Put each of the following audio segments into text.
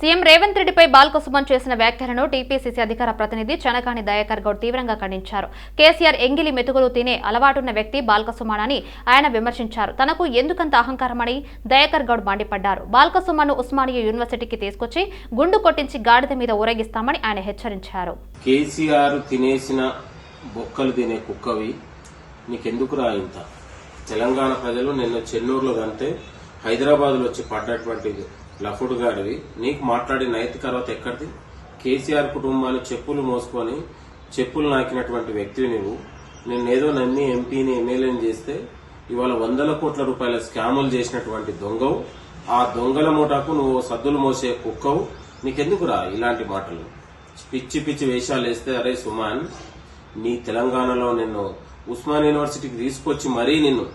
CM Revanth రెడ్డిపై బాల్క సుమన్ చేసిన వ్యాఖ్యలను టీపీసీసీ అధికార ప్రతినిధి చనకాని దయాకర్ గౌడ్ తీవ్రంగా ఖండించారు. కేసీఆర్ ఎంగిలి మెతుకులు తినే అలవాటున్న వ్యక్తి బాల్క సుమన్ అని ఆయన విమర్శించారు. తనకు ఎందుకంత అహంకారమని దయాకర్ గౌడ్ మండిపడ్డారు. బాల్క సుమన్ ఉస్మానియా యూనివర్సిటీకి తీసుకొచ్చి గుండు కొట్టించి గాడిద మీద ఊరేగిస్తామని ఆయన హెచ్చరించారు. కేసీఆర్ తినేసిన బొక్కలు తినే కుక్కవి నీకెందుకురా ఇంత? తెలంగాణ ప్రజలు నిన్న చెన్నూరులో కంటే హైదరాబాద్ లో వచ్చి పడ్డటువంటి లఫుడు గాడివి నీకు మాట్లాడే నైతిక అర్హత ఎక్కడిది? కేసీఆర్ కుటుంబాన్ని చెప్పులు మోసుకొని చెప్పులు నాకినటువంటి వ్యక్తివి నువ్వు. నిన్నేదో నమ్మి ఎంపీని ఎమ్మెల్యేని చేస్తే ఇవాళ వందల కోట్ల రూపాయల స్కాములు చేసినటువంటి దొంగవు. ఆ దొంగల మూటకు నువ్వు సద్దులు మోసే కుక్కవు. నీకెందుకురా ఇలాంటి మాటలు? పిచ్చి పిచ్చి వేషాలు వేస్తే అరే సుమాన్, నీ తెలంగాణలో నిన్ను ఉస్మాన్ యూనివర్సిటీకి తీసుకొచ్చి మరీ నిన్ను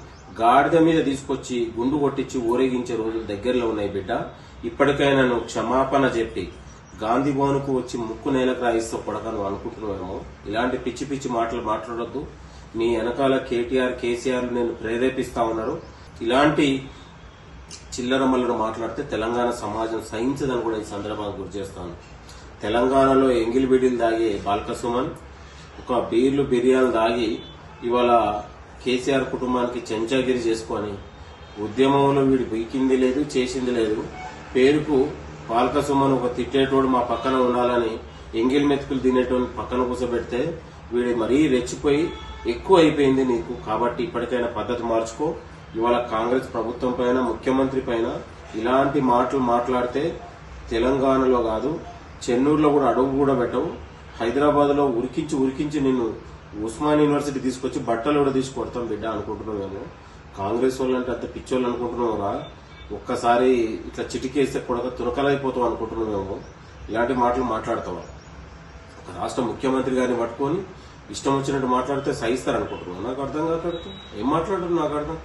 గాడిద మీద తీసుకొచ్చి గుండు కొట్టించి ఊరేగించే రోజులు దగ్గరలో ఉన్నాయి బిడ్డ. ఇప్పటికైనా నువ్వు క్షమాపణ చెప్పి గాంధీ భవన్కు వచ్చి ముక్కు నేలకు రాయిస్తూ కొడక నువ్వు అనుకుంటున్నావేమో. ఇలాంటి పిచ్చి పిచ్చి మాటలు మాట్లాడొద్దు. నీ వెనకాల కేటీఆర్ కేసీఆర్ నేను ప్రేరేపిస్తా ఉన్నారు. ఇలాంటి చిల్లరమల్లను మాట్లాడితే తెలంగాణ సమాజం సహించదని కూడా ఈ సందర్భంగా గుర్తు చేస్తాను. తెలంగాణలో ఎంగిలి బిడ్డలు దాగి బాల్క సుమన్ ఒక బీర్లు బిర్యానీ దాగి ఇవాళ కేసీఆర్ కుటుంబానికి చెంచాగిరి చేసుకొని ఉద్యమంలో వీడు బీకింది లేదు, చేసింది లేదు. పేరుకు బాల్క సుమన్ ఒక తిట్టేటోడు మా పక్కన ఉండాలని ఎంగిల్ మెతుకులు తినేటోని పక్కన కూర్చోబెడితే వీడు మరీ రెచ్చిపోయి ఎక్కువ అయిపోయింది నీకు. కాబట్టి ఇప్పటికైనా పద్ధతి మార్చుకో. ఇవాళ కాంగ్రెస్ ప్రభుత్వం పైన ముఖ్యమంత్రి పైన ఇలాంటి మాటలు మాట్లాడితే తెలంగాణలో కాదు చెన్నూరులో కూడా అడుగు కూడా పెట్టవు. హైదరాబాద్ లో ఉరికించి నిన్ను ఉస్మాన్ యూనివర్సిటీ తీసుకొచ్చి బట్టలు కూడా తీసి కొడతాం బిడ్డ అనుకుంటున్నావేమో. కాంగ్రెస్ వాళ్ళంటే అంత పిచ్చోళ్ళు అనుకుంటున్నావురా? ఒక్కసారి ఇట్లా చిటికేస్తే కొడక తురకలైపోతావు అనుకుంటున్నావేమో. ఇలాంటి మాటలు మాట్లాడతావా? ఒక రాష్ట్ర ముఖ్యమంత్రి గారిని పట్టుకొని ఇష్టం వచ్చినట్టు మాట్లాడితే సహిస్తారు అనుకుంటున్నావు? నాకు అర్థం కాదు. ఏం మాట్లాడుతున్నావు నాకు అర్థం